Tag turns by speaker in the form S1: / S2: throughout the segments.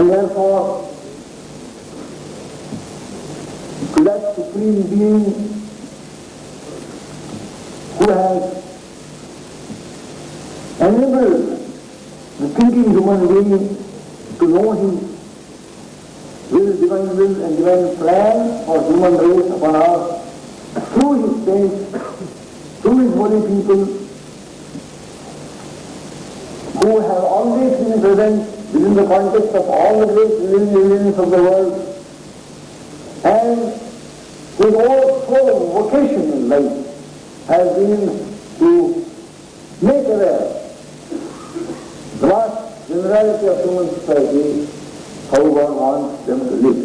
S1: And therefore, to that Supreme Being who has enabled the thinking human being to know his divine will and divine plan for human race upon earth through his saints, through his holy people, who have always been present within the context of all the great religions of the world, and whose whole vocation in life has been to make aware the vast generality of human society how God wants them to live,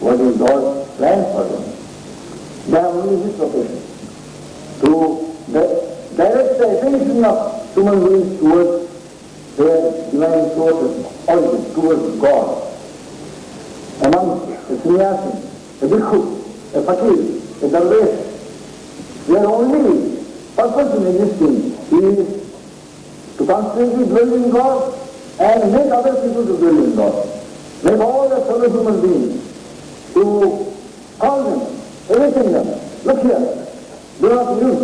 S1: what is God's plan for them. They have only this vocation, to direct the attention of human beings towards their divine source of origin, towards God. Among the sannyasin, a bhikkhu, a fakir, a darvesh, their only purpose in existing is to constantly dwell in God and make other people to dwell in God. Make all the fellow human beings to call them, awaken them. Look here, do not live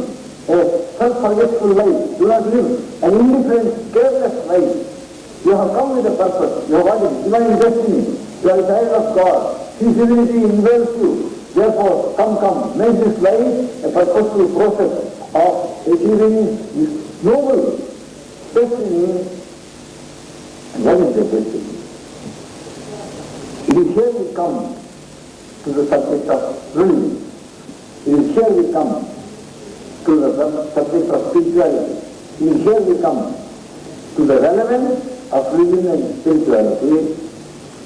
S1: a self-forgetful life. Do not live an indifferent, careless life. You have come with a purpose. You have got a divine destiny. You are a child of God. His divinity envelops you. Therefore, come, make this life a purposeful process of achieving this noble destiny. And what is the destiny? It is here we come to the subject of religion. It is here we come to the subject of spirituality. It is here we come to the relevance of religion and spirituality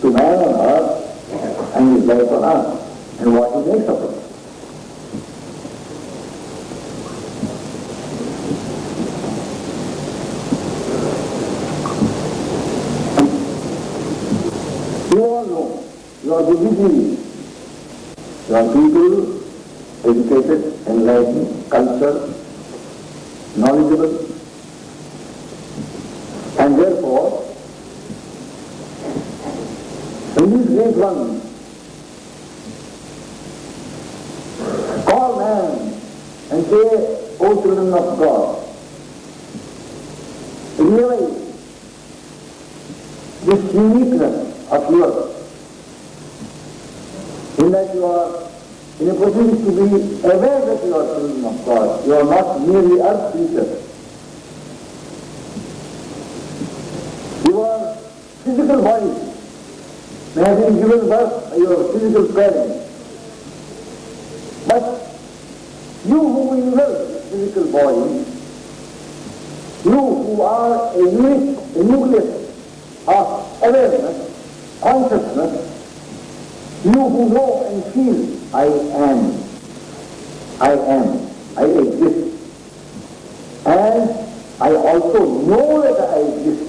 S1: to man on earth and his life on earth and what he makes of it. You all know, you are Buddhists, you are people, educated, enlightened, cultured, knowledgeable, and therefore, when these great ones call man and say, O children of God, realize this uniqueness of yours, in that you are in a position to be aware that you are children of God. You are not merely earth creatures. Your physical body may have been given birth by your physical parents, but you who envelop this physical body, you who are a unit, a nucleus of awareness, consciousness, you who know and feel, I exist. And I also know that I exist.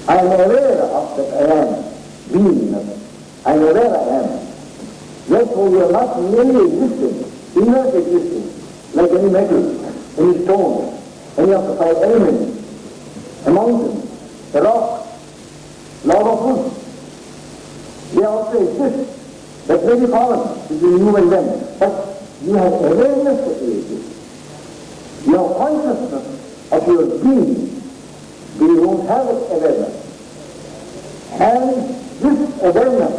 S1: I am aware of that I am beingness. I am aware I am. Therefore you are not merely existing, inert existing, like any metal, any stone, any of the five elements, a mountain, a rock, log of wood. They also exist. That may be common between you and them. But you have awareness that you exist. You have consciousness of your being, but you don't have awareness. And this awareness,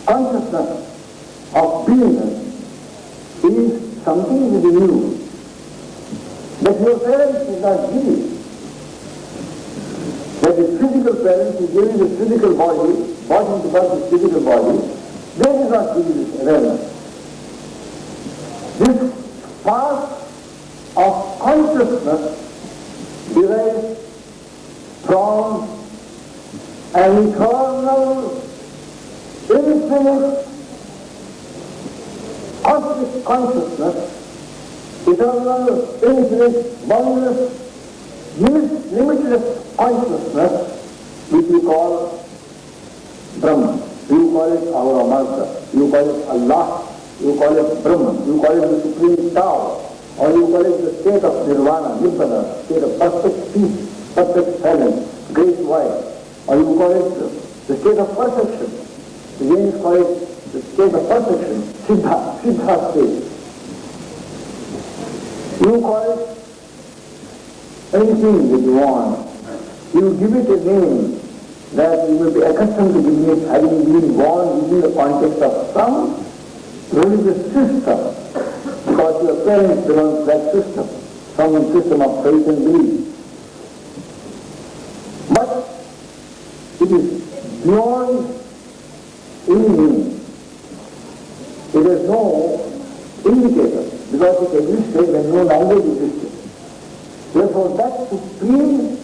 S1: consciousness of beingness is something within you that your parents did not give you. That the physical parents who gave you the physical body, brought into birth this physical body, they did not give you this awareness. This spark of consciousness derives from an eternal, infinite, cosmic consciousness, eternal, infinite, boundless, limitless consciousness, which we call Brahman. You call it our Amarta, you call it Allah, you call it Brahman, you call it the Supreme Tao, or you call it the state of Nirvana, Nibbana, state of perfect peace, perfect silence, great void, or you call it the state of perfection. The Jains call it the state of perfection, Siddha state. You call it anything that you want. You give it a name that you will be accustomed to giving it, having been born within the context of some religious system, because your parents belong to that system, some system of faith and belief. But it is beyond any meaning. It has no indicator, because it existed when no language existed. Therefore, that supreme,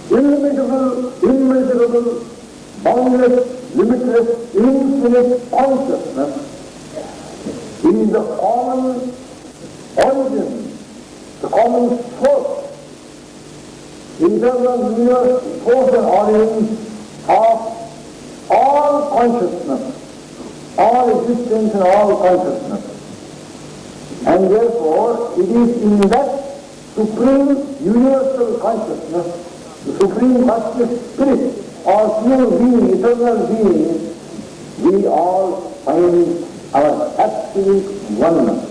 S1: illimitable, immeasurable, boundless, limitless, infinite consciousness is the common origin, the common source, the eternal universe, source and origin of all consciousness, all existence and all consciousness. And therefore, it is in that supreme universal consciousness, the supreme cosmic spirit, or pure being, eternal being, we all find our absolute oneness.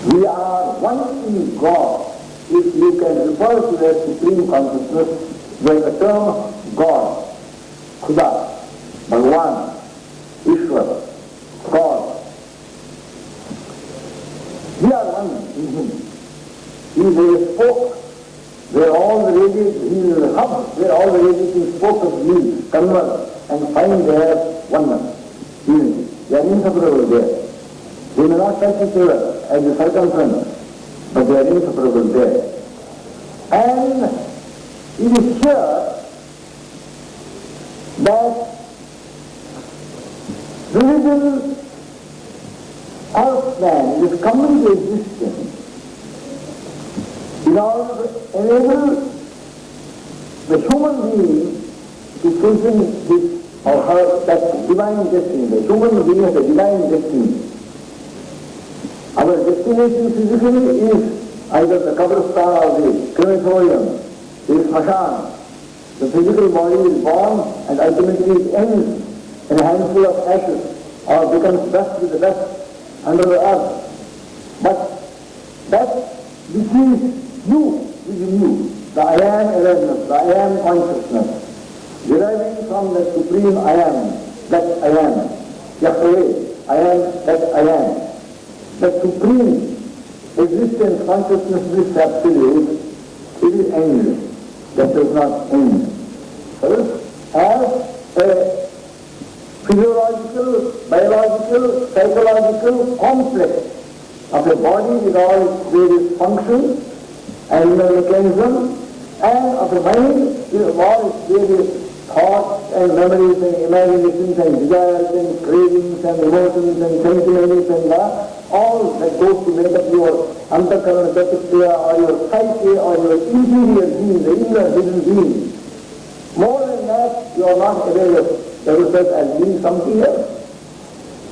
S1: We are one in God. If you can refer to that supreme consciousness by the term God, Khuda, Bhagwan, Ishwar, God. We are one in Him. He is a spoke where all the radiating, he is a hub where all the radiating spokes of wheels converge and find their oneness, unity. They are inseparable there. They may not touch each other as the circumference, but they are inseparable there. And it is here that religion or man is coming to existence in order to enable the human being to fulfill his or her that divine destiny. The human being has a divine destiny. Our destination physically is either the Kabristan or the crematorium, the Smashan. The physical body is born and ultimately it ends in a handful of ashes or becomes dust with the dust under the earth. But that which is you, within you, the I am awareness, the I am consciousness, deriving from the supreme I am, that I am, Yahweh, I am, that I am. The supreme existence, consciousness, this absolute, it is endless. That does not end. First, as a physiological, biological, psychological complex of a body with all its various functions, animal mechanism, and of a mind with all its various thoughts and memories and imaginations and desires and cravings and emotions and sentiments and all that goes to make up your antakarana pratikriya or your psyche or your interior being, the inner hidden being. More than that, you are not aware of yourself as being something else.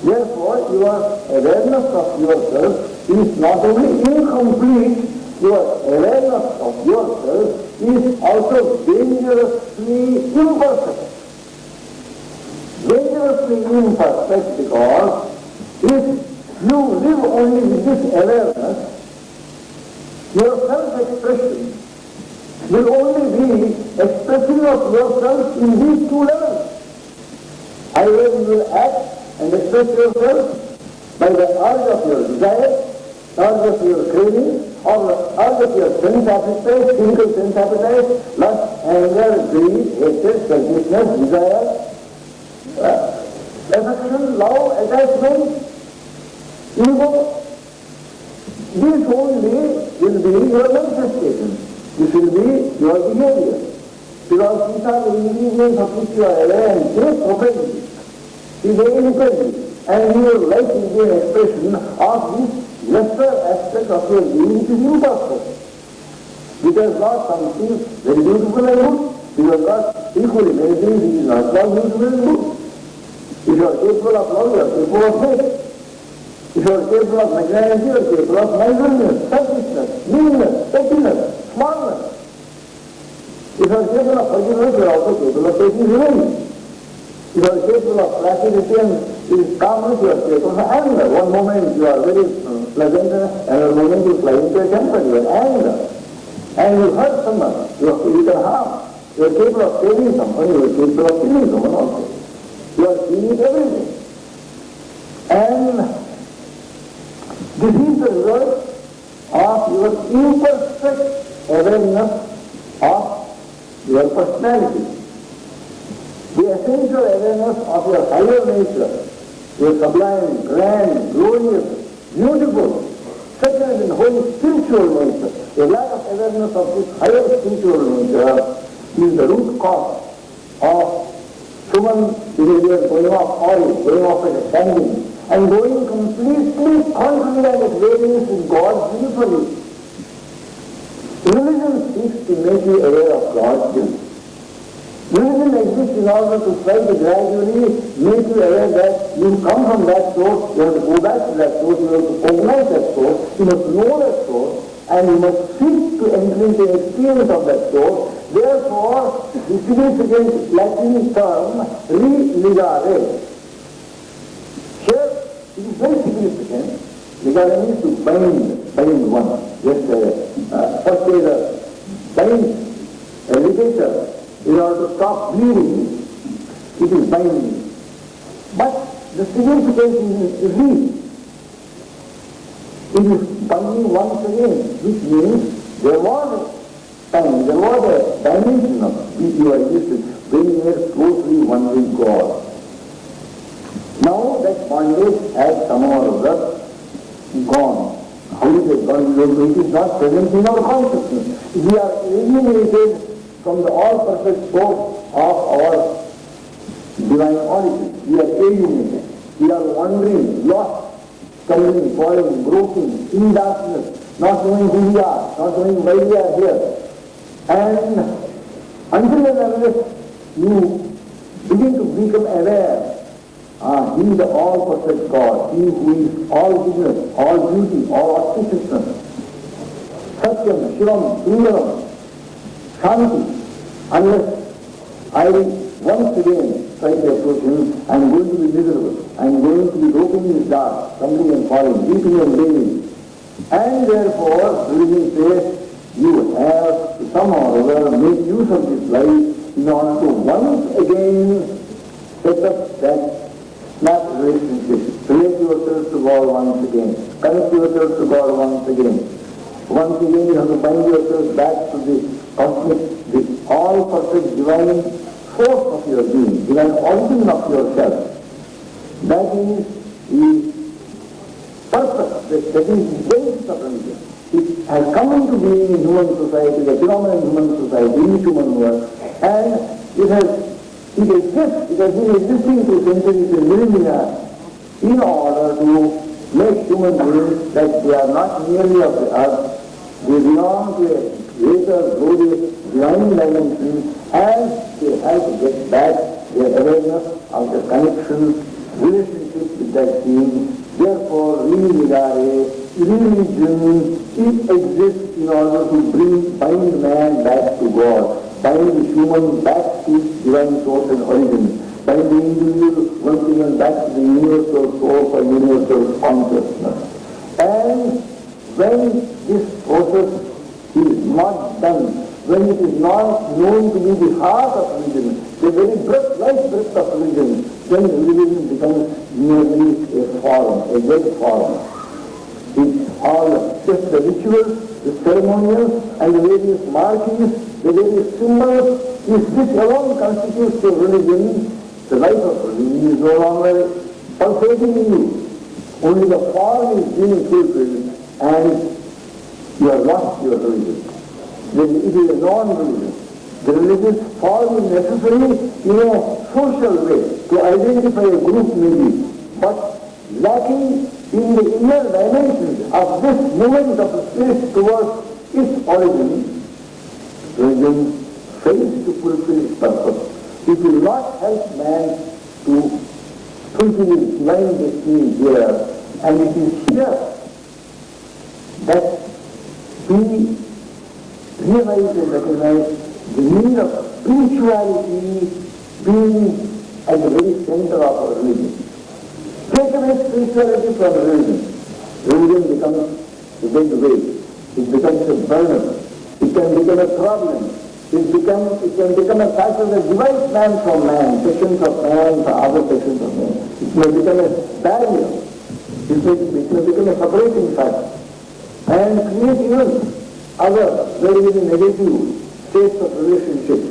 S1: Therefore, your awareness of yourself is not only incomplete, your awareness of yourself is also dangerously imperfect. Dangerously imperfect because if you live only with this awareness, your self-expression will only be expressing of yourself in these two levels. Either you will act and express yourself by the urge of your desire, urge of your craving, or the urge of your sense appetite, physical sense appetite, lust, anger, greed, hatred, selfishness, desire, affection, love, attachment, ego. This only will be your manifestation. This will be your behavior. Because these are the ingredients of which you are aware and take properly. Is independent. And your life will be an expression of this lesser aspect of your being which is imperfect. It has got something very beautiful and good. It has got equally many things which is not so beautiful and good. If you are capable of love, you are capable of hate. If you are capable of magnanimity, you are capable of mindfulness, selfishness, meanness, pettiness, smallness. If you are capable of forgiveness, you are also capable of taking revenge. If you are capable of placidity and calmness, you are capable of anger. One moment you are very pleasant, another moment you fly into a temper, you are anger. And you hurt someone, you can harm. You are capable of saving someone, you are capable of killing someone also. You are seeing everything. And this is the result of your imperfect awareness of your personality. The essential awareness of your higher nature, your sublime, grand, glorious, beautiful, second and whole spiritual nature. A lack of awareness of this higher spiritual nature is the root cause of human behavior going off oil, going off at a tangent, and going completely contrary and at variance with God beautifully. Religion seeks to make you aware of God's guilt. Religion exists in order to try to gradually make you aware that you come from that source, you have to go back to that source, you have to recognize that source, you must know that source, and you must seek to enter into an experience of that source. Therefore, the significant Latin term, religare. Here, it is very significant. Ligare means to bind one. Just first is bind a ligature. In order to stop bleeding, it is binding. But the significance is re. It is binding once again, which means there was a time, there was a dimension of which you are existed when you were closely one with God. Now that bondage has somehow or other gone. How is it gone? It is not present in our consciousness. We are alienated from the all-perfect source of our divine origin. We are alienated. We are wandering, lost, stumbling, falling, broken, in darkness, not knowing who we are, not knowing why we are here. And until and unless you begin to become aware, He is the all-perfect God, He who is all goodness, all beauty, all auspiciousness, Satyam, Shivam, Sundaram, Shanti. Unless I once again try to approach Him, I am going to be miserable. I am going to be broken in the dark, stumbling and falling, weeping and wailing. And therefore, religion says, you have to somehow or other make use of this life in order to once again set up that snap relationship. Relate yourself to God once again. Connect yourself to God once again. Once again you have to bind yourself back to the cosmic, the all-perfect divine force of your being, divine origin of yourself. That is the purpose, that is the basis of religion. It has come into being in human society, the phenomenon in human society, in human world, and it exists, it has been existing through centuries in millennia in order to make human beings that they are not merely of the earth, they belong to a greater, glorious, divine dimension, and they have to get back their awareness of the connection, relationship with that being. Therefore, religion, it exists in order to bind man back to God, bind the human back to divine source and origin, bind the individual once again back to the universal source or universal consciousness. And when this process is not done, when it is not known to be the heart of religion, the very breath, life breath of religion, then religion becomes merely a form, a dead form. It's all just the rituals, the ceremonials, and the various markings, the various symbols, which alone constitutes the religion. The life of religion is no longer pulsating in you. Only the form is being fulfilled, and you have lost your religion. Then it is a non-religion. The religious form is necessary in a social way to identify a group maybe, but lacking in the inner dimensions of this movement of the spirit towards its origin, religion fails to fulfill its purpose. It will not help man to fulfill his divine destiny here, and it is here that we realize and recognize the need of spirituality being at the very center of our religion. Take away spirituality from religion. Religion becomes a dead weight. It becomes a burden. It can become a problem. It can become a factor that divides man from man, sections of man from other sections of man. It may become a barrier. It may become a separating factor. And create even other very, very negative states of relationships,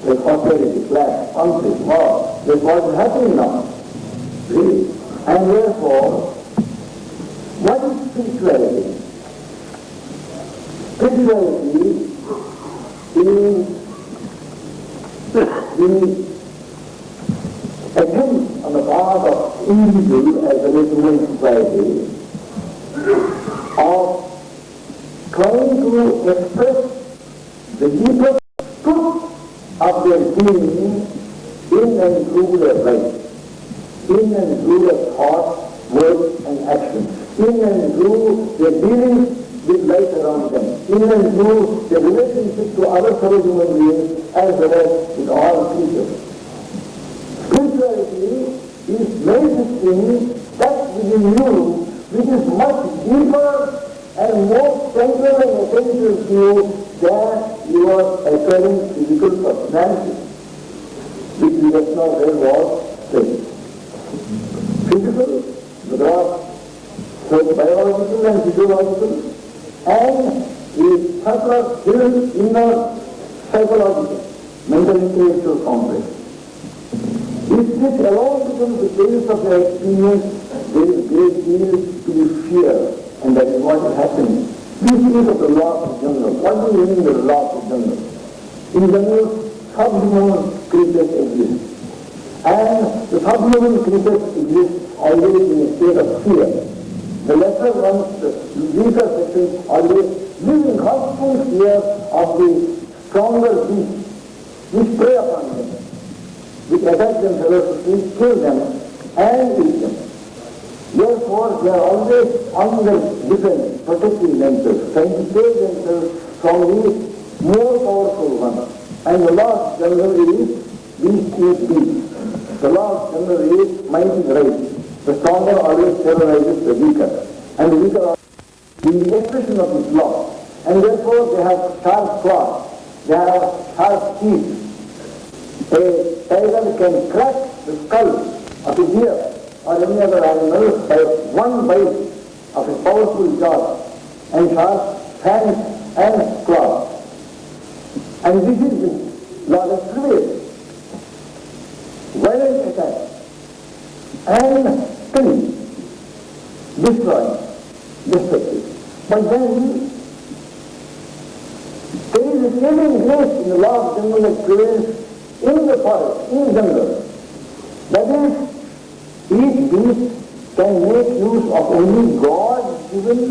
S1: like hostility, clash, conflict, war. That's what is happening now. Really. And therefore, what is spirituality? Spirituality is the attempt on the part of individual as well as human society of trying to express the deeper truth of their being in and through their life, in and through their thoughts, words and actions, in and through their dealings with life around them, in and through their relationship to other fellow human beings as well as with all creatures. Spirituality is manifesting that within you which is much deeper and more central and essential to you than your apparent physical personality, which we just now read was strange. Physical, both biological and physiological, and is surplus inner psychological, mental intellectual complex. If this alone becomes the basis of your experience, there is great deal to be feared, and that is what is happening. We speak of the laws of jungle. What do you mean the laws of jungle? In jungle, subhuman creatures exist. And the subhuman creatures exist always in a state of fear. The lesser ones, the weaker sections, always live in constant fear of the stronger beasts which prey upon them, which attack them ferociously, kill them, and eat them. Therefore, they are always on the defense, protecting themselves, trying to save themselves from the more powerful ones. And the law of general is beast eat beast. The law of general is might is right. The stronger always terrorizes the weaker. And the weaker are in the expression of this law. And therefore, they have sharp claws. They have sharp teeth. A tiger can crack the skull of a deer or any other animal by one bite of a powerful jaw and sharp fangs and claws. And this is the law that prevails. Violent attack and killing, destroying, destructive. But then there is a saving grace in the law of jungle that prevails in the forest, in the jungle. That is, each beast can make use of only God-given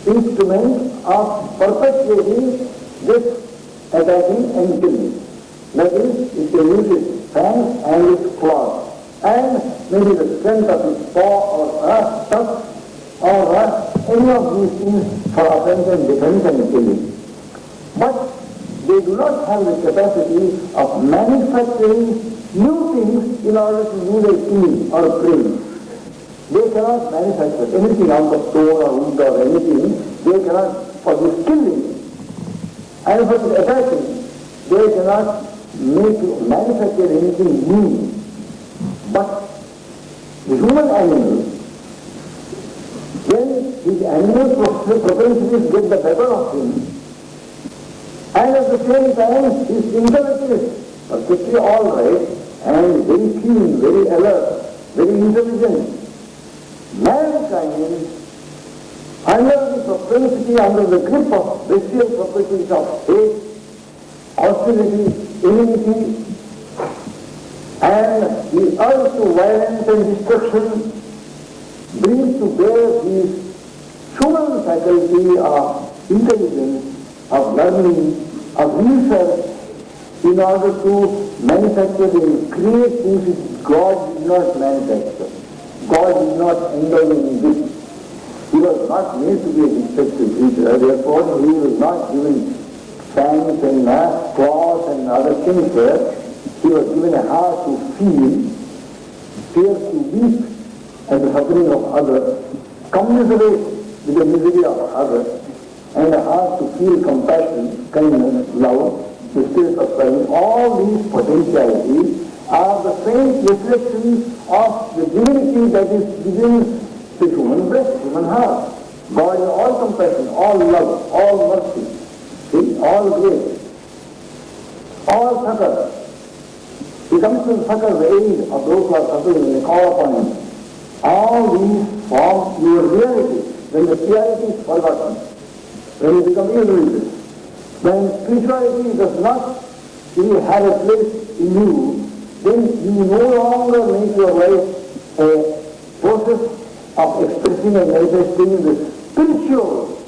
S1: instrument of perpetuating this attacking and killing. That is, it can use its fangs and its claws, and maybe the strength of its paw or tusk or any of these things for offense and defense and killing. But they do not have the capacity of manufacturing new things in order to do their killing or preying. They cannot manufacture anything out of stone or wood or anything. They cannot, for this killing and for this attacking, they cannot manufacture anything new. But the human animal, when his animal propensities get the better of him, and at the same time his intellect is perfectly all right and very keen, very alert, very intelligent, mankind, under the propensity, under the grip of bestial properties of hate, hostility, enmity, and the urge to violence and destruction, brings to bear his human faculty of intelligence, of learning, of research, in order to manufacture and create things which God did not manufacture. God did not endow in this. He was not made to be a destructive creature, therefore he was not given fangs and claws and other things there. He was given a heart to feel, fear to weep at the suffering of others, commiserate with the misery of others, and a heart to feel compassion, kindness, love, the spirit of service. All these potentialities are the faint reflections of the divinity that is within the human breast, human heart. God is all compassion, all love, all mercy, see, all grace, all succor. He comes to succor the aid of those who are suffering and they call upon him. All these form your reality. When the reality is forgotten, when you become irreligious, when spirituality does not really have a place in you, then you no longer make your life a process of expressing and manifesting the spiritual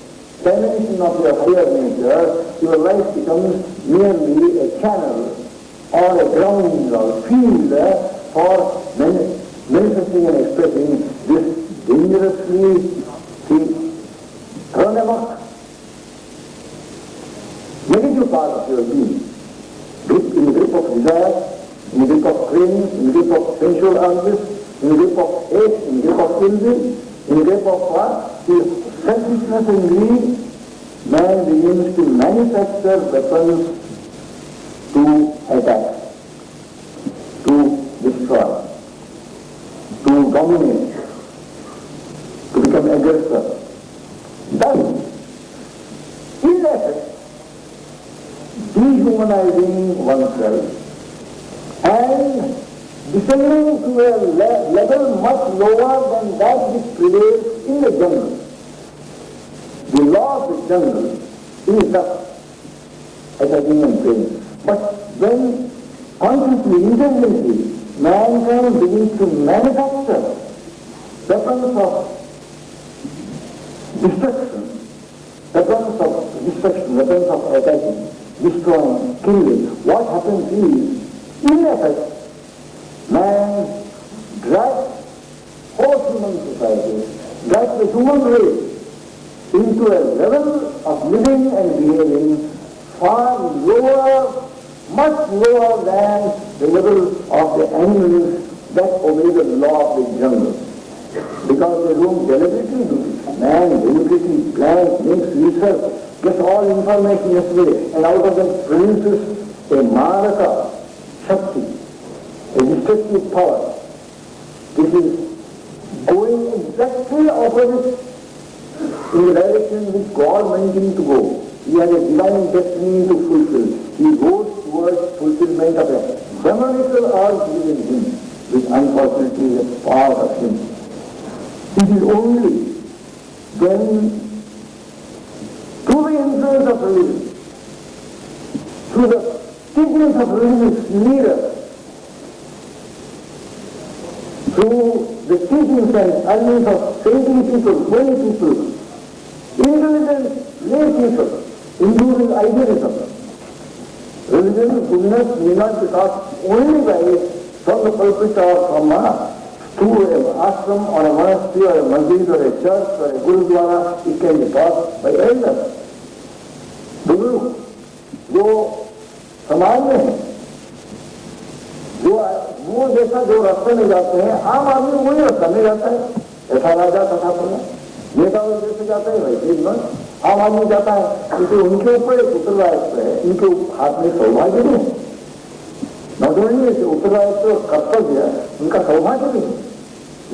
S1: dimension of your higher nature. Your life becomes merely a channel or a ground or field for manifesting and expressing this dangerously run amok negative part of your being. In the grip of desire, in the grip of craving, in the grip of sensual urges, in the grip of hate, in the grip of ill will, in the grip of what? Selfishness and greed, man begins to manufacture weapons to attack, to destroy, to dominate, to become aggressor. Thus, in effect, dehumanizing oneself and descending to a level much lower than that which prevails in the jungle. The law of the jungle is thus attacking and praying. But when consciously, intelligently, mankind begins to manufacture weapons of weapons of attacking, destroying, killing, what happens is, in effect, man drags whole human society, drags the human race into a level of living and behaving far lower, much lower than the level of the animals that obey the law of the jungle. Because they don't deliberately do this. Man deliberately plans, makes research, gets all information yesterday, and out of that produces a Maraka Shakti, a destructive power. This is going exactly opposite in the direction which God meant him to go. He has a divine destiny to fulfill. He goes towards fulfillment of a demonical urge within him, which unfortunately is a part of him. It is only when, through the influence of religion, through the teachings of religious leaders, through the teachings and earnings of saintly people, holy people, intelligent lay people, including idealism. Religion, goodness may not be taught only by from the pulpit or from through an ashram or a monastery or a masjid or a church or a gurudwara. It can be taught by elders. बुजुर्ग जो समाज में है, जो वो जैसा जो रास्ते में जाते हैं, आम आदमी वही रास्ता में जाता है। ऐसा राजा तथा प्रजा नेता जैसे जाते हैं वैसे ही आम आदमी जाता है, क्योंकि उनके ऊपर एक उत्तरदायित्व है, उनके हाथ में सौभाग्य नहीं है। नौजवानी से उत्तरदायित्व कर्तव्य उनका सौभाग्य नहीं है।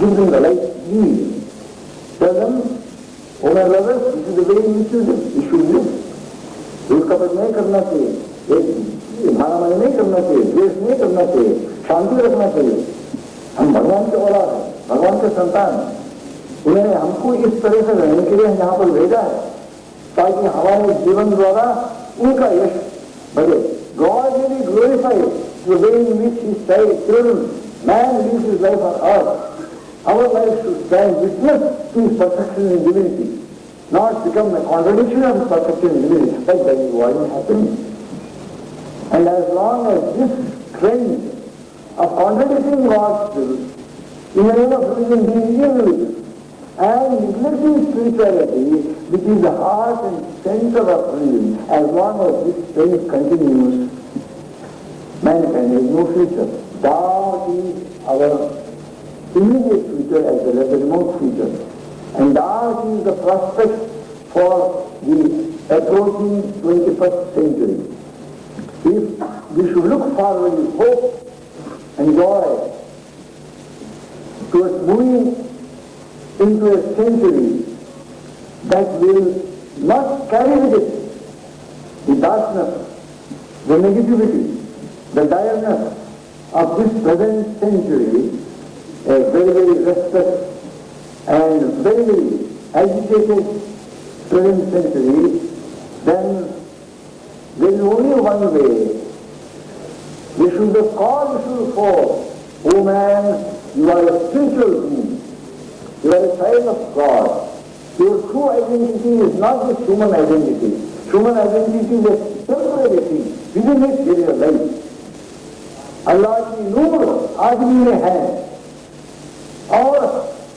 S1: Using the light need, tell them, oh my brothers, this is the way in which you should live. दुष्कपट नहीं करना चाहिए, मारामारी नहीं करना चाहिए, द्वेष नहीं करना चाहिए, शांति रखना चाहिए। हम भगवान के औलाद हैं, भगवान के संतान हैं। उन्होंने हमको इस तरह से रहने के लिए यहाँ पर भेजा है ताकि हमारे जीवन द्वारा उनका यश बढ़े। God will be glorified the way in which His children, man lives his life on earth. Our life should stand witness to His perfection in divinity, not become a contradiction of His perfection in divinity. Like that is what is happening. And as long as this trend of contradicting God's will in the name of religion being irreligious, and neglecting spirituality, which is the heart and center of religion. As long as this trend continues, mankind has no future. Doubt is our immediate future as well as the remote future. And doubt is the prospect for the approaching 21st century. If we should look forward with hope and joy towards moving into a century that will not carry with it the darkness, the negativity, the direness of this present century, a very, very restless and very, very agitated present century, then there is only one way. We should be called to forth. O man, you are a spiritual being. You are a child of God. Your true identity is not the human identity. Human identity is a temporary thing. Within it there is a life. अल्लाह की नूर आदमी में है और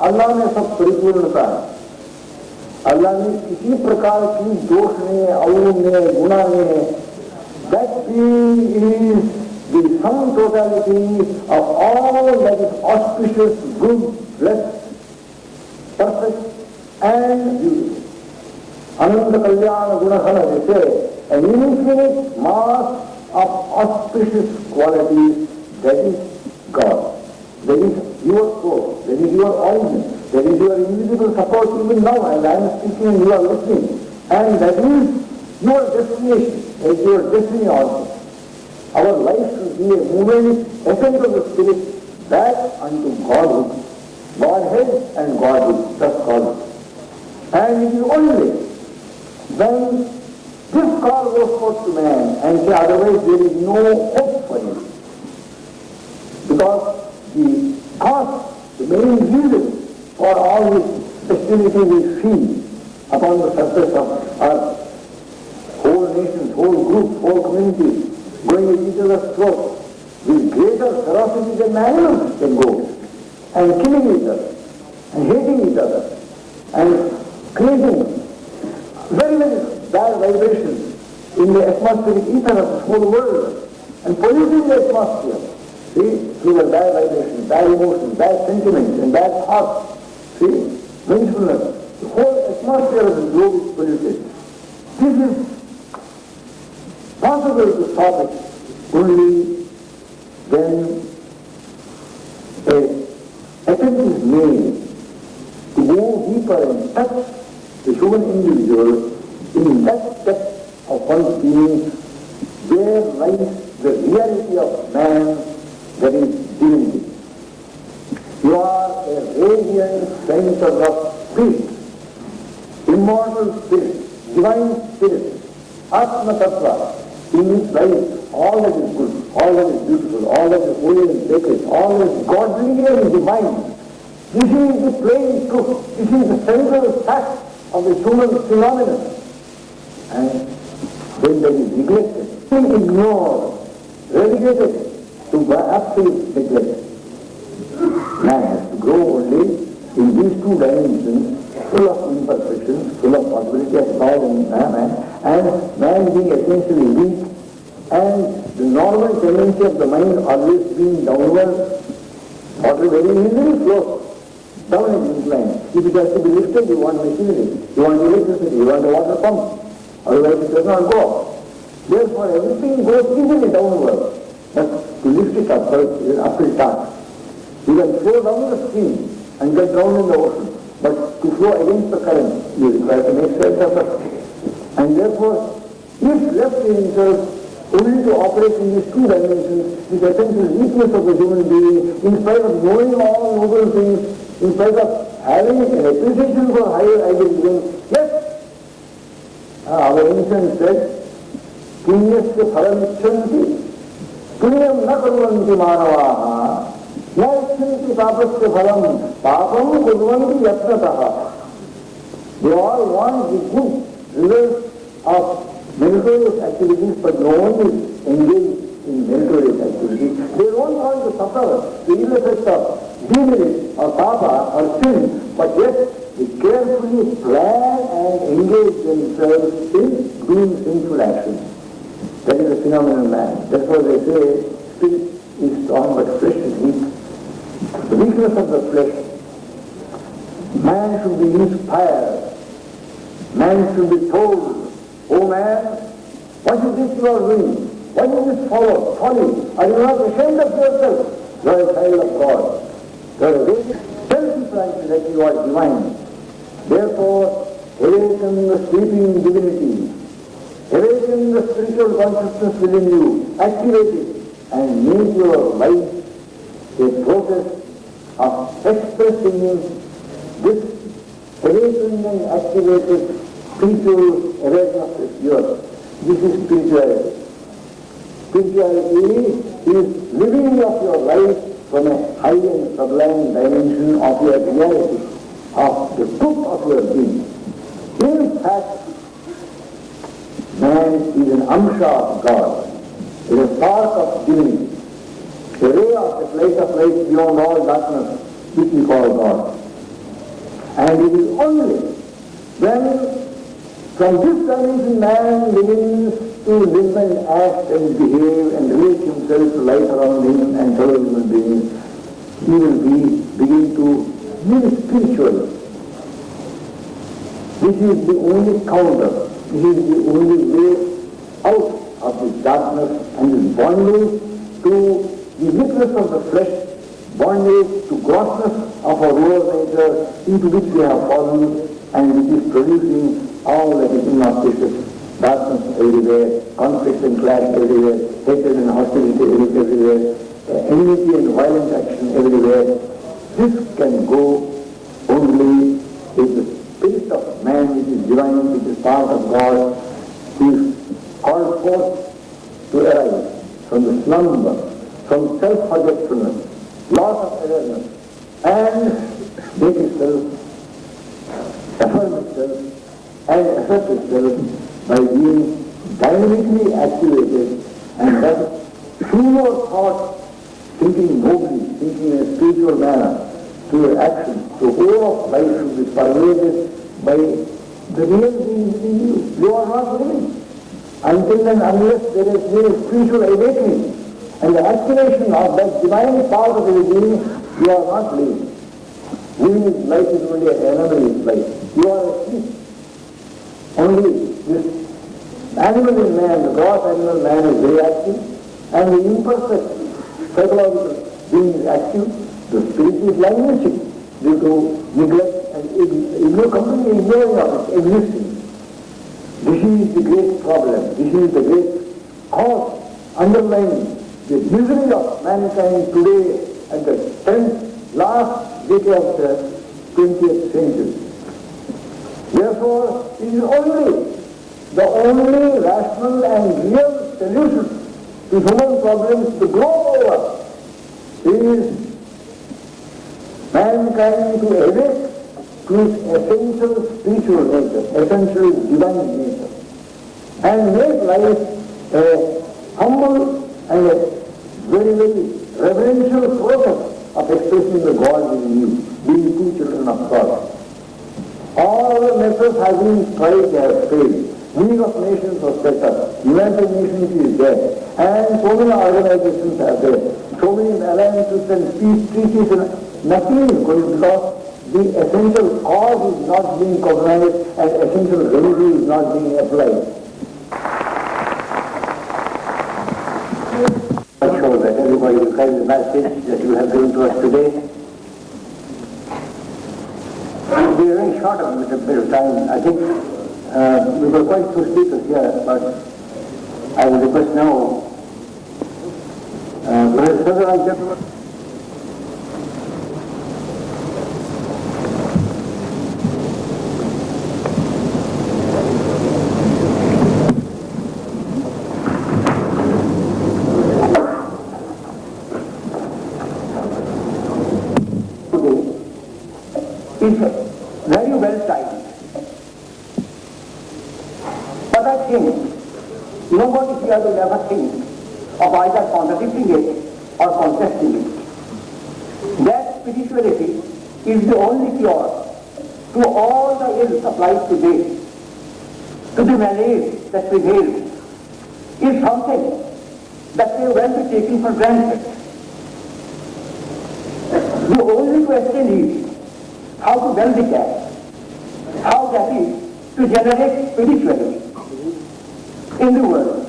S1: अल्लाह में सब परिपूर्णता है। अल्लाह ने किसी प्रकार की दोष में, अवगुण में, गुना में, that is the sum totality of all that is auspicious, good, blessed, perfect and beautiful. Ananda Kalyana Gunahana, they say, an infinite mass of auspicious qualities, that is God. That is your source, that is your origin, that is your invisible support even now, and I am speaking and you are listening. And that is your destination, that is your destiny also. Our life should be a movement, essence of the Spirit, back unto Godhood, Godhead and Godhood, just Godhood. And it is only when this call goes forth to man and say otherwise there is no hope for him. Because the cause, the main reason for all this festivity we see upon the surface of earth, whole nations, whole groups, whole communities going at each other's throats with greater ferocity than animals can go, and killing each other, and hating each other, and creating very, very bad vibrations in the atmospheric ether of the whole world, and polluting the atmosphere. See, through the bad vibrations, bad emotions, bad sentiments, and bad thoughts. See, mindfulness. The whole atmosphere of the globe is polluted. This is possible to stop it only when an attempt is made to go deeper and touch the human individual in that depth of one's being, there lies the reality of man, that is divinity. You are a radiant center of spirit, immortal spirit, divine spirit, Atma Tattva, in which lies all that is good, all that is beautiful, all that is holy and sacred, all that is godly and divine. This is the plain truth. This is the central fact of the human phenomenon. And when that is neglected, ignored, relegated to absolute neglect, man has to grow only in these two dimensions, full of imperfections, full of possibility of God and man, and man being essentially weak, and the normal tendency of the mind always being downward, water very easily flows down an incline. If it has to be lifted, you want machinery, you want electricity, you want a water pump, otherwise it does not go up. Therefore everything goes easily downward, but to lift it upward is an uphill task. You can flow down the stream and get drowned in the ocean, but to flow against the current, you require to make self-effort. And therefore, if left in himself only to operate in these two dimensions, this essential weakness of the human being, in spite of knowing all noble things, in spite of having an appreciation for higher idealism, yet our ancient said, Punyasya phalamichanti, punyam na kurvanti manavaha, na ichanti papasya phalam, papam kurvanti yatnataha. They all want the good results of meritorious activities, but no one is engaged in meritorious activities. They don't want to suffer the ill effects of demerit or papa or sin, but yet they carefully plan and engage themselves in doing sinful actions. That is the phenomenon of man. That's why they say spirit is strong but flesh is weak. The weakness of the flesh. Man should be inspired. Man should be told, oh man, what is this you are doing? What is this folly? Are you not ashamed of yourself? You are a child of God. You are a very self-reliant that you are divine. Therefore, awaken the sleeping divinity. Awaken the spiritual consciousness within you. Activate it and make your life a process of expressing this awakened and activated spiritual awareness of yours. This is spirituality. Spirituality is living of your life from a high and sublime dimension of your reality, of the truth of your being. In fact, man is an amsha of God. It is part of divinity. A ray of the light of light beyond all darkness, which we call God. And it is only when from this dimension man begins to live and act and behave and relate himself to life around him and fellow human beings, he will begin to live spiritually. This is the only counter. This is the only way out of this darkness and this bondage to the weakness of the flesh, bondage to grossness of our lower nature into which we have fallen and which is producing all that is inauspicious, darkness everywhere, conflict and clash everywhere, hatred and hostility everywhere, enmity and violent action everywhere. This can go only if the spirit of man, which is divine, which is part of God, is called forth to arise from the slumber, from self-forgetfulness, loss of awareness, and make itself, affirm itself, and assert itself by being dynamically activated and thus pure thought, thinking nobly, thinking in a spiritual manner, through action. The whole of life should be pervaded by the real being within you. You are not living until and unless there is a spiritual awakening and the activation of that divine part of the being, you are not living. Living life is only an anomalous life. You are asleep. Only this animal in man, the gross animal man is very active, and the imperfect psychological being is active. The spirit is languishing due to neglect and completely ignoring of its existence. This is the great problem. This is the great cause underlying the misery of mankind today at the 10th, last decade of the 20th century. Therefore, it is the only rational and real solution to human problems the globe over is mankind to awake to its essential spiritual nature, essential divine nature, and make life a humble and a very, very reverential process of expressing the God within you, being two children of God. All the methods have been tried, they have failed. League of Nations was set up, United Nations is there, and so many organizations are there, so many alliances and peace treaties, and nothing is going because the essential cause is not being cognized and essential remedy is not being applied. I'm sure that everybody will carry the message that you have given to us today. It will be very short of a bit of time. I think we were quite few speakers here, but I will request now, brothers and gentlemen. Is very well timed. But I think nobody here will ever think of either contradicting it or contesting it. That spirituality is the only cure to all the ills of life today, to the malaise that prevails, is something that may well be taken for granted. The only question is how to well the gap, how that is to generate spirituality in the world.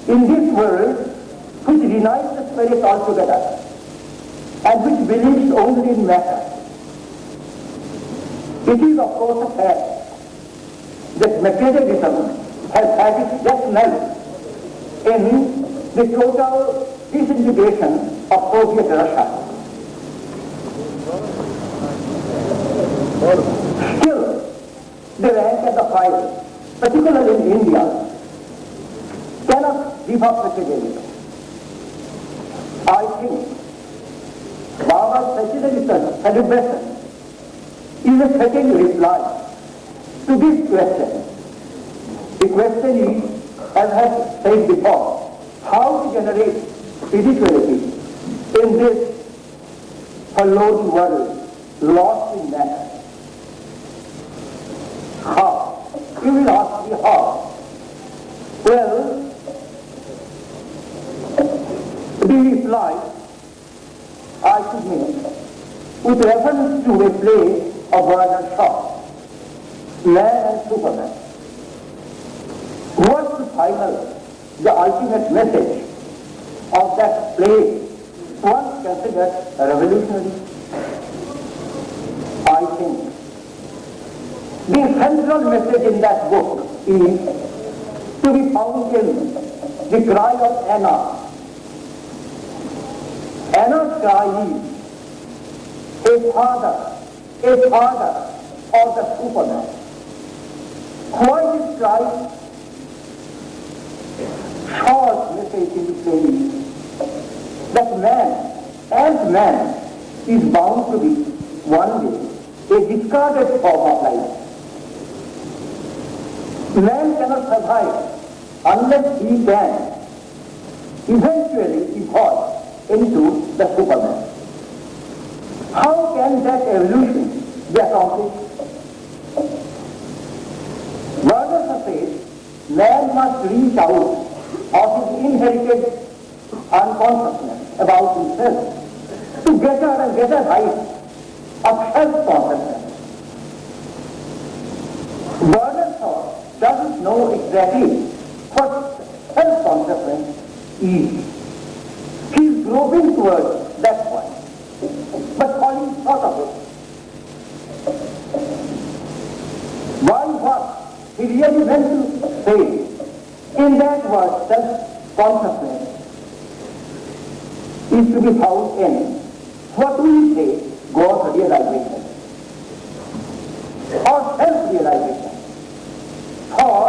S1: In this world which denies the spirit altogether and which believes only in matter, it is of course a fact that materialism has had its death knell in the total disintegration of Soviet Russia. Still, the rank and the file, particularly in India, cannot give up materialism. I think Baba's celebration is a fitting reply to this question. The question is, as I have said before, how to generate spirituality in this forlorn world, lost in matter. How? You will ask me how. Well, the reply I should make with reference to a play of Bernard Shaw, Man and Superman, was to final the ultimate message of that play once considered revolutionary. I think the central message in that book is to be found in the cry of Anna. Anna's cry is, a father of the Superman. Why this cry? Short message in the play is that man, as man, is bound to be one day a discarded form of life. Man cannot survive unless he can eventually evolve into the Superman. How can that evolution be accomplished? Rather says, man must reach out of his inherited unconsciousness about himself to get a height of self-consciousness. Bernard Shaw doesn't know exactly what self-consciousness is. He is groping towards that point, but falling short of it. While what he really meant to say in that word self-consciousness is to be found in what we say God realization or self-realization. For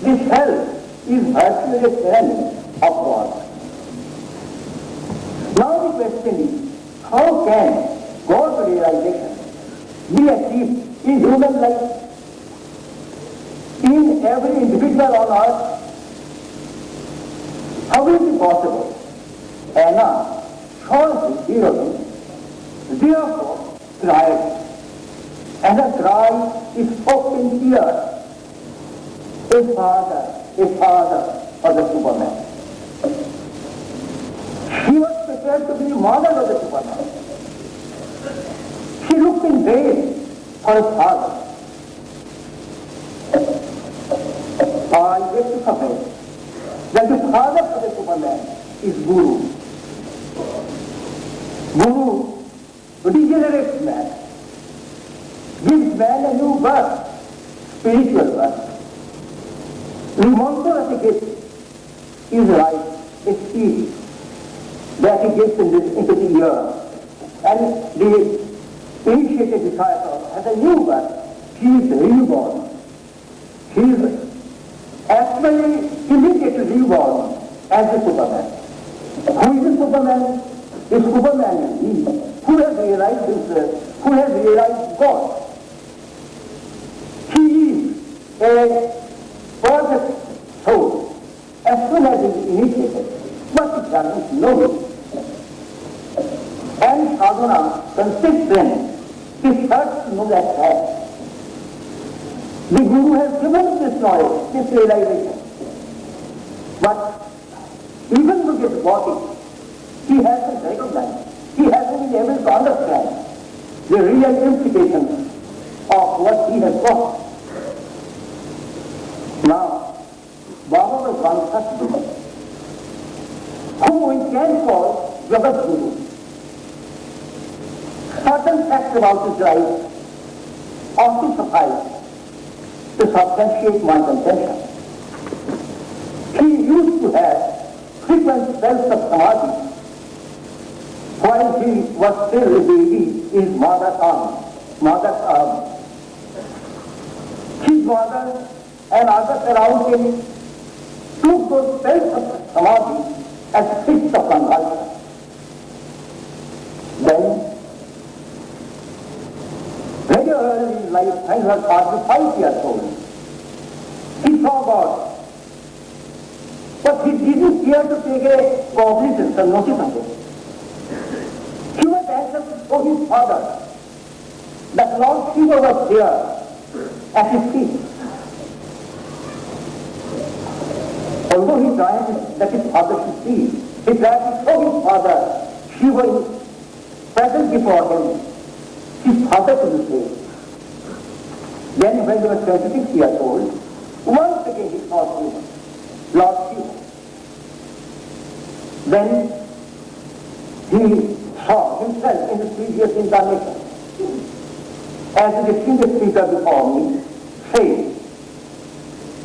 S1: the self is virtually a synonym of God. Now the question is, how can God realization be achieved in human life, in every individual on earth? How is it possible? Anna, shortly, therefore, cried. And the cry is spoken here. A father of the Superman. She was prepared to be the mother of the Superman. She looked in vain for a father. I wish to confess that the father of the Superman is Guru. Guru regenerates man, gives man a new birth, spiritual birth. The monster of the gift is life, a seed that he gives into the earth. And the initiated disciple has a new birth. He is reborn. He is actually immediately reborn as a Superman. Who is the Superman? The Superman is he who has realized himself, who has realized God. He is a perfect soul as soon as he is initiated. What he does is know it. And sadhana consists in He starts to know that fact. The Guru has given this knowledge, this realization. But even with his body, he hasn't recognized, he hasn't been able to understand the real implications of what he has got. Now, Baba was one such Guru, whom we can call Jagat Guru. Certain facts about his life ought to suffice to substantiate my contention. He used to have frequent spells of samadhi while he was still a baby in his mother's arms. His mother and others around him took those spells of samadhi as fits of convulsion. Then, very early in life, when he was 45 years old, he saw God. But he didn't care to take a cognizance or notice of it. He was anxious to show his father that Lord Shiva was there at his feet. Although he tried that his father should see, he tried to show his father Shiva is present before him. His father couldn't say. Then when he was 26 years old, once again he saw Shiva, Lord Shiva. Then he saw himself in the previous incarnation. As the distinguished speaker before me said,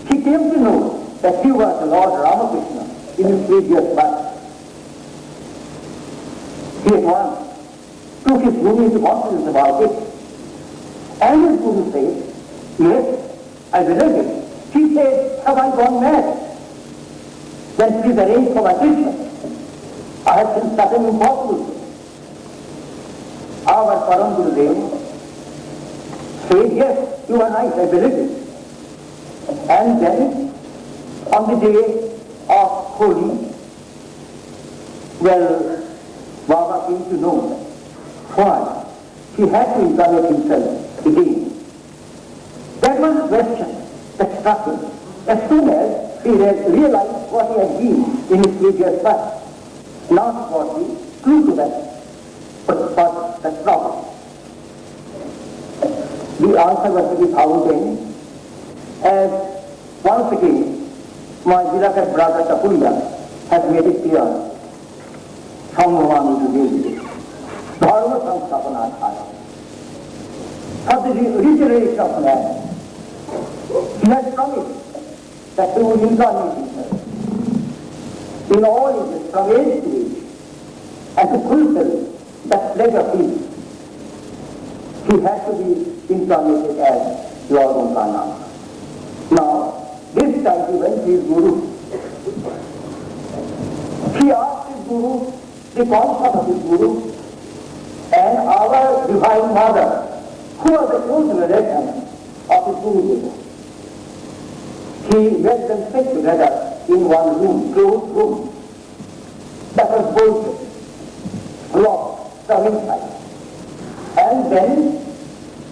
S1: he came to know that he was the Lord Ramakrishna in his previous birth. He at once took his Guru into confidence about it, and his Guru said, yes, I believe it. He said, have I gone mad? Then please arrange for my treatment. I have seen certain impossible things. Our Param Gurudev said, yes, you are right, I believe it. And then, on the day of Holi, well, Baba came to know why he had to incarnate himself again. That was a question that struck him as soon as he had realized what he had been in his previous life. Not what he clue to that, but what the problem. The answer was to be found then, as once again my beloved brother Tapulia has made it clear, Samvamani to Devi, Dharma Samstapanataya. For the regeneration of man, he has promised that he would incarnate himself in all ages, from age to age, and to fulfill that pledge of his, he had to be incarnated as Lord Bhumananda. Now, this time he went to his Guru. He asked his Guru the concept of his Guru and our Divine Mother, who was the close relation of his Guru. He let them sit together in one room, closed room, that was bolted, locked from inside. And then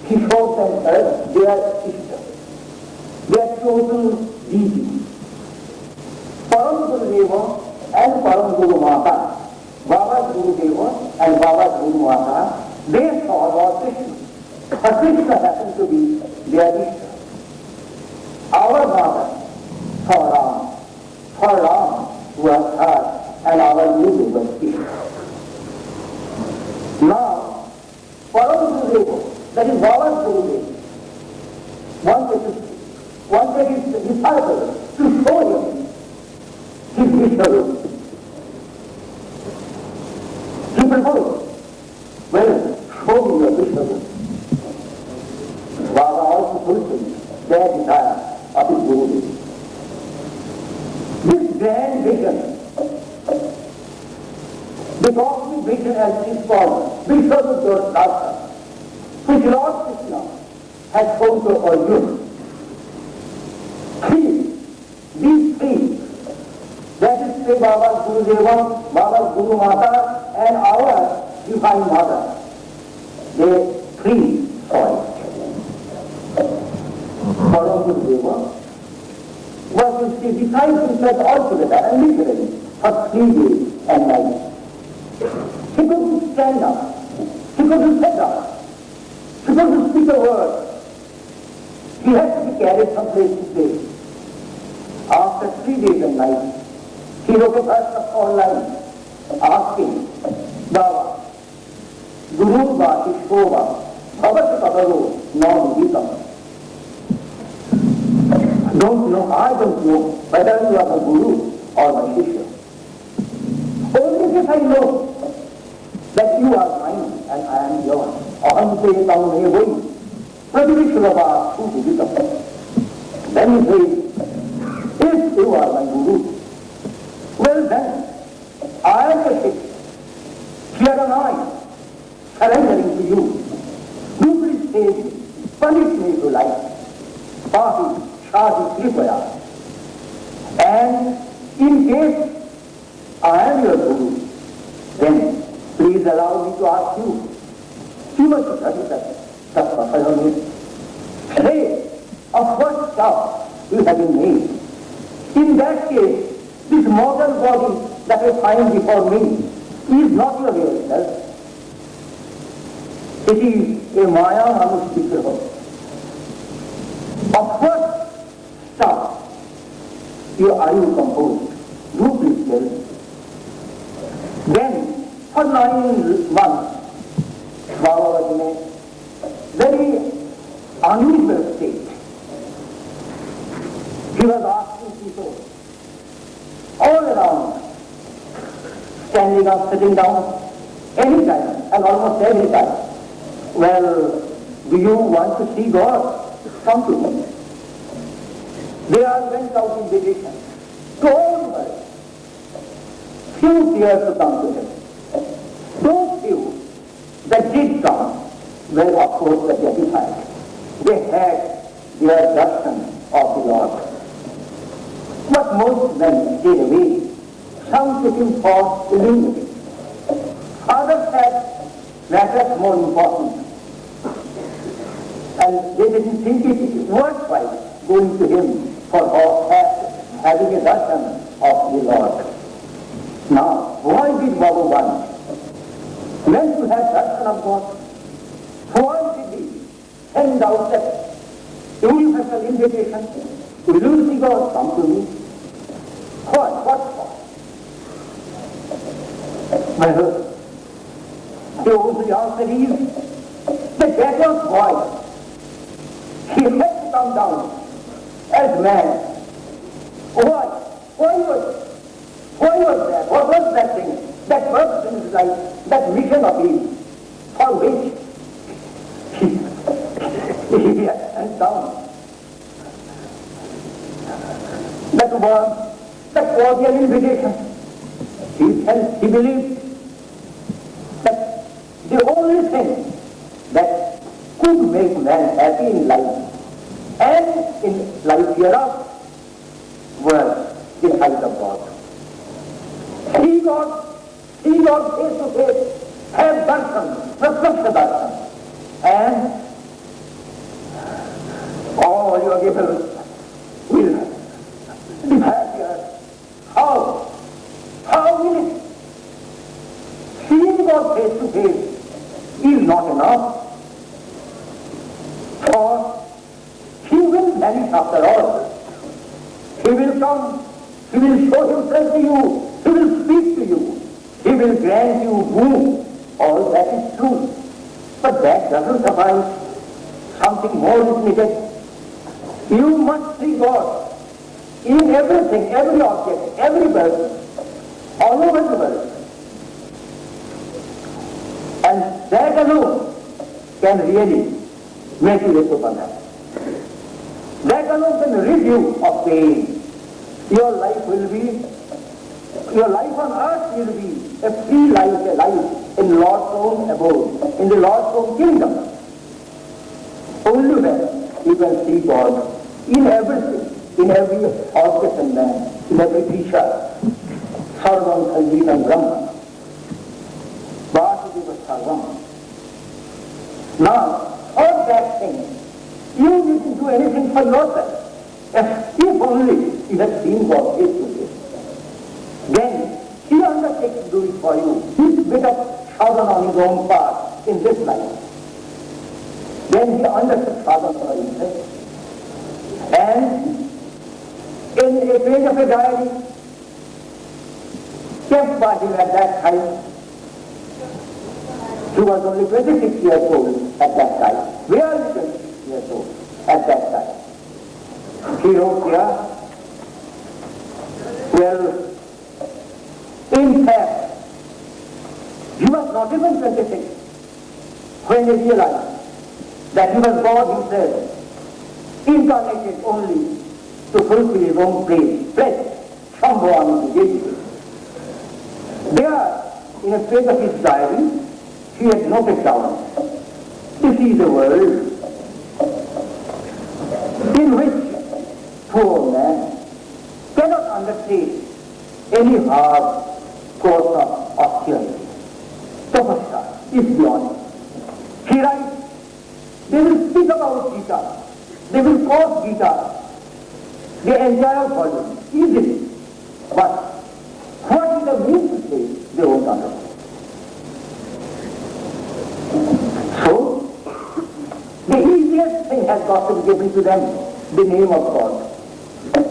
S1: he showed them as their sister, their chosen deity. Param Gurudeva and Param Guru Mata, Baba's Gurudeva and Baba's Guru Mata, they saw Lord Krishna. But Krishna happened to be their sister. Our mother saw Ram, for Ram was her and our Guru was Krishna. Now, Param Gurudeva, that is Baba's Gurudeva, wanted his disciples to show him his Vishnu. He proposed, well, show me your Vishnu. Baba also fulfilled their desire of his Guru. This grand vision, the cosmic vision as it is called, Vishnu Dharma, which Lord Krishna has shown to Arjuna. These three, that is say Baba's Gurudeva, Baba's Guru Mata and our Divine Mother, they free soil. Balaramdeva was to decide himself altogether and literally for 3 days and nights. He couldn't stand up, he couldn't sit up, he couldn't speak a word. He had to be carried from place to place. After 3 days and nights, he wrote a verse of 4 lines asking, Baba, Guru va Ishova, Bhavat Pavaro, non-Vitam. I don't know whether you are the Guru or my Shishya. Only if I know that you are mine and I am yours. Aham te tam ne voi, Pradivishwava Shuddhi Vitam. Then he says, if you are my Guru, well then, I am the Shishya. Here am I, surrendering to you. Do please save me, punish me to life. Pahi, Shadi, Kripaya. And in case I am your Guru, then please allow me to ask you, say, of what stuff you have been made? In that case, this mortal body that I find before me is not your real self. It is a Maya Manushika. Of what stuff are you composed? Do please tell me. Then, for 9 months, Baba was in a very unusual state. He was asking people all around, standing up, sitting down, any time, and almost every time. Well, do you want to see God? Come to me. They all went out in division to all the world. Few feared to come to him. Those few that did come were of course gratified. They had their darshan of the Lord. But most men stayed away. Some took him for illumination. Others had matters more important. And they didn't think it worthwhile going to him for having a darshan of the Lord. Now, why did Baba want? When to have darshan of God, why did he send out that universal invitation? Will you see God? Come to me. What for? Well, the answer is that that was why he had to come down as man. Why? Why was that? What was that thing? That purpose in his life, that mission of his, for which he had sent down. That was an invitation. He believed that the only thing that could make man happy in life and in life hereafter was the sight of God. See God face to face, have darshan, pratyaksh darshan, and all your givers will be happier. How? How will it? Seeing God face to face is not enough. For he will vanish after all. He will come, he will show himself to you, he will speak to you, he will grant you boon. All that is true. But that doesn't suffice. Something more is needed. You must see God in everything, every object, every person, all over the world. And that alone can really make you a superman. That alone can rid you of pain. Your life on earth will be a free life, a life in Lord's own abode, in the Lord's own kingdom. Only when you can see God in everything, in every object and man, in every creature. Sarvam Sanjeevam Brahma. Vasudeva Sarvam. Now, all that thing, you didn't do anything for yourself. If only you had seen God face to face, then he undertakes to do it for you. He's bit of sadhana on his own part in this life. Then he undertook sadhana for himself. And in a page of a diary kept by him at that time, he was only 26 years old at that time, barely 26 years old at that time. He wrote here, well, in fact, he was not even 26 when he realized that he was God himself, incarnated only to fulfill his own place, Shambhavan Vijay. There, in a page of his diary, he had noted down, this is a world in which poor man cannot undertake any hard course of austerity. Tapasya is beyond it. He writes, they will speak about Gita, they will quote Gita, the entire volume, easily. But what is the mean to say, they won't understand. So, the easiest thing has got to be given to them, the name of God.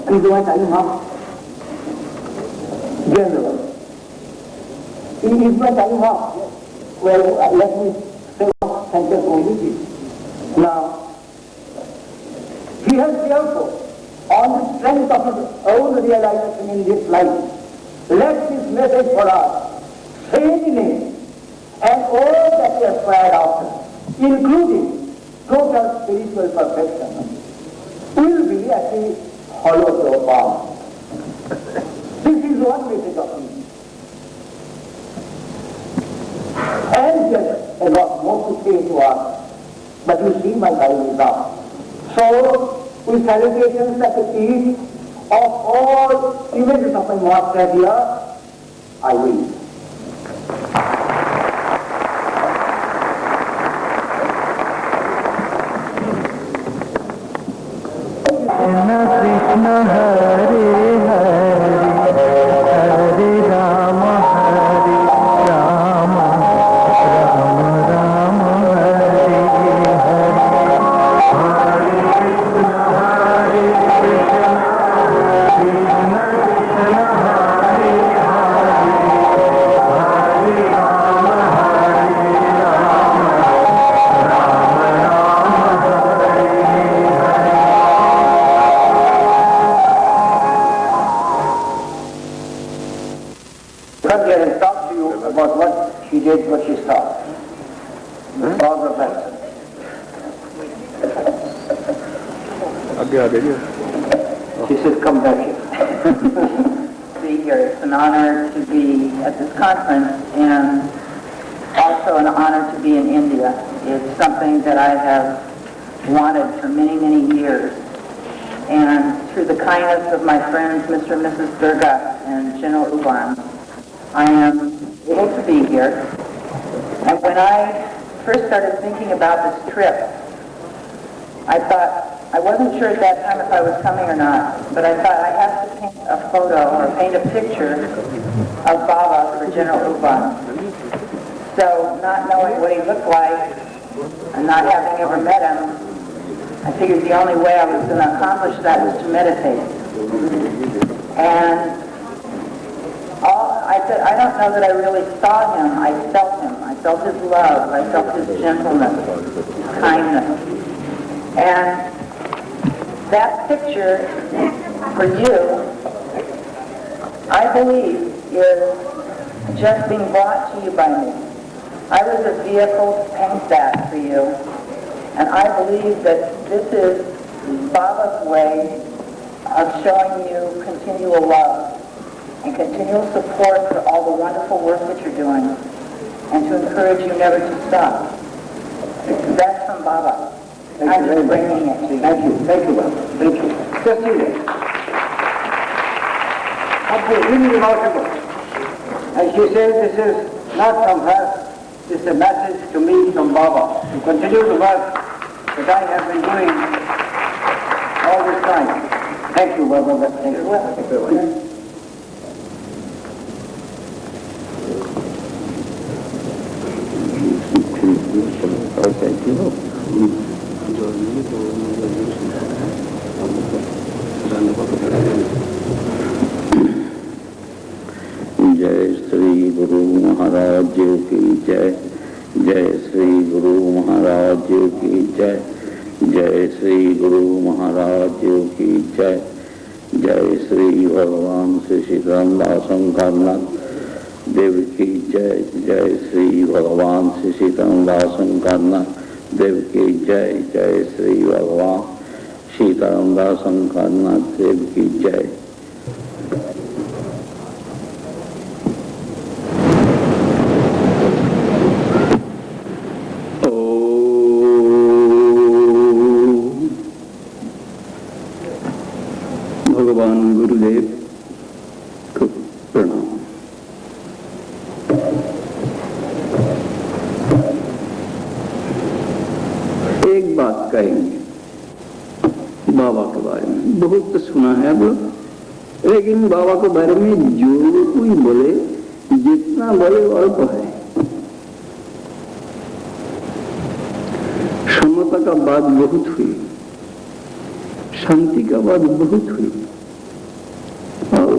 S1: And do I tell him how? General. He is not telling how. Well, let me say what sentence only this. Now, he has therefore, on the strength of his own realization in this life, left his message for us, same name, and all that he aspired after, including total spiritual perfection, will be at the hollow door bound. This is one message of him. And he has a lot more to say to us, but you see my time is up. So, with salutations at the feet of all images of my master here, I will.
S2: Krishna Hare Hare Hare Rama Hare Rama Rama Rama Hare Hare
S1: about what she did, what she saw. All the best. She said, come back here.
S3: Be here. It's an honor to be at this conference and also an honor to be in India. It's something that I have wanted for many, many years. And through the kindness of my friends, Mr. and Mrs. Durga and General Uban, I am able to be here. And when I first started thinking about this trip, I thought, I wasn't sure at that time if I was coming or not, but I thought I have to paint a photo or paint a picture of Baba for General Uban. So not knowing what he looked like and not having ever met him, I figured the only way I was going to accomplish that was to meditate. And I said, I don't know that I really saw him. I felt him. I felt his love. I felt his gentleness, his kindness. And that picture for you, I believe, is just being brought to you by me. I was a vehicle to paint that for you. And I believe that this is Baba's way of showing you continual love and continual support for all the wonderful work that you're doing, and to encourage you never to stop. That's from Baba. I'm just bringing it to you.
S1: Thank you. Thank you, Baba. Thank you. Just see this. Something really remarkable. And she says this is not from her, is a message to me from Baba to continue the work that I have been doing all this time. Thank you, Baba. Thank you. Thank you very much.
S4: जय श्री गुरु महाराज की जय। जय श्री गुरु महाराज की जय। जय श्री गुरु महाराज की जय। जय श्री भगवान श्री सीताराम दास देव की जय। जय श्री भगवान श्री सीताराम दास देव की जय। जय श्री भगवान सीताराम दास देव की जय। भगवान गुरुदेव को प्रणाम। एक बात कहेंगे बाबा के बारे में। बहुत तो सुना है अब लोग, लेकिन बाबा के बारे में जो कोई बोले, जितना बोले अल्प है। समता का बात बहुत हुई, शांति का बात बहुत हुई, और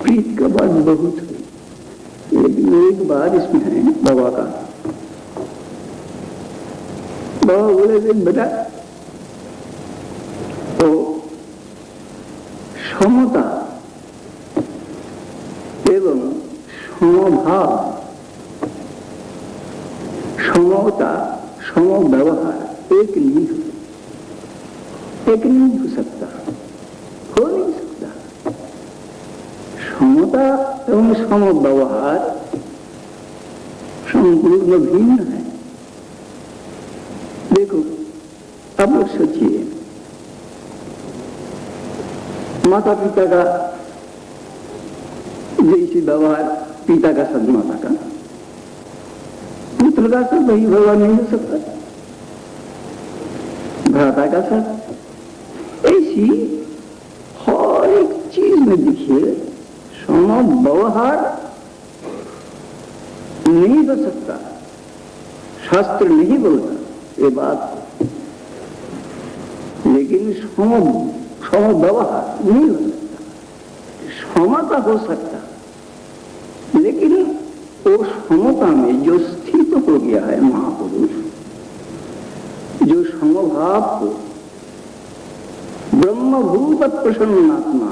S4: प्रीत का बात बहुत हुई। लेकिन एक बात इसमें है बाबा का। बाबा बोले थे बेटा, तो समता एवं समभाव, समता, समव्यवहार एक नहीं हो सकता, हो नहीं सकता। समता एवं समव्यवहार संपूर्ण भिन्न है। देखो, अब लोग सोचिए, माता पिता का जैसी व्यवहार पिता का साथ माता का, पुत्र का साथ वही व्यवहार नहीं हो सकता, भ्राता का साथ। ऐसी हर एक चीज में देखिए समव्यवहार नहीं हो सकता। शास्त्र नहीं बोलता ये बात, लेकिन समव्यवहार नहीं हो सकता। समता हो सकता, लेकिन वो समता में जो स्थित हो गया है महापुरुष, जो समभाव को ब्रह्मभूत प्रसन्नात्मा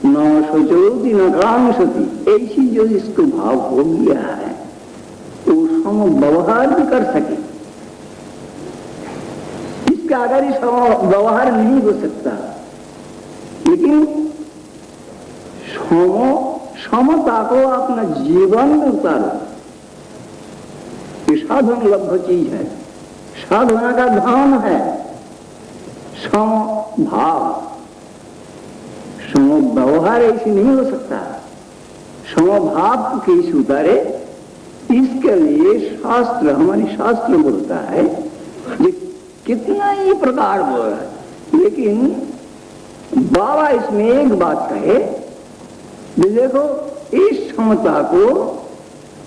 S4: न सोचोति न कांक्षति, ऐसी जो इसको भाव हो गया है, वो समव्यवहार भी कर सके। इसके आगे ही समव्यवहार नहीं हो सकता। लेकिन समता को अपना जीवन में उतारो, ये साधन लब्ध चीज है, साधना का धाम है। समभाव, समव्यवहार ऐसी नहीं हो सकता। समभाव को कैसे उतारे, इसके लिए शास्त्र, हमारी शास्त्र बोलता है, ये कितना ही प्रकार बोल रहा है। लेकिन बाबा इसमें एक बात कहे, देखो इस समता को,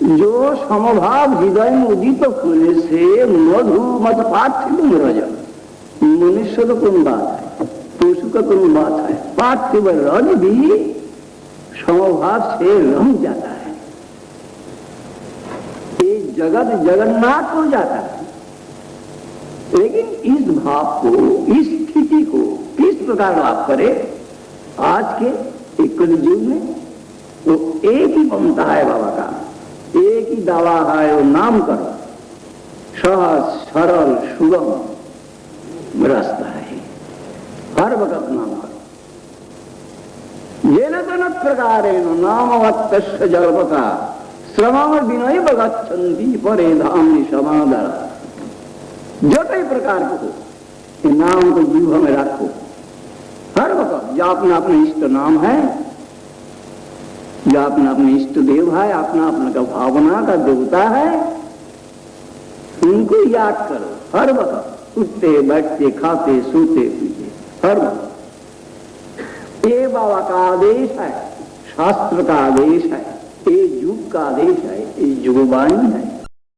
S4: जो समभाव हृदय में उदित होने से मधु मत पार्थिव रजन, मनुष्य तो कौन बात है, पशु का कौन बात है, पार्थिव रज भी समभाव से रम जाता है। ये जगत जगन्नाथ हो जाता है। लेकिन इस भाव को, इस स्थिति को किस प्रकार लाभ करे, आज के एक युग में वो एक ही बनता है बाबा का, एक ही दावा है, वो नाम करो, सहज सरल सुगम रास्ता है। हर वक्त नाम करो। ये न प्रकार नामवत्त जल्पका श्रवण विनय गच्छन्ति परे धाम समादर। जो कई प्रकार को नाम को जीव में रखो। हर वक्त जो अपना अपना इष्ट नाम है, जो अपना अपने इष्ट देव है, अपना अपना का भावना का देवता है, उनको याद करो हर वक्त, उठते बैठते खाते सोते पीते हर वक्त। ये बाबा का आदेश है, शास्त्र का आदेश है, ये युग का आदेश है, ये युगवाणी है।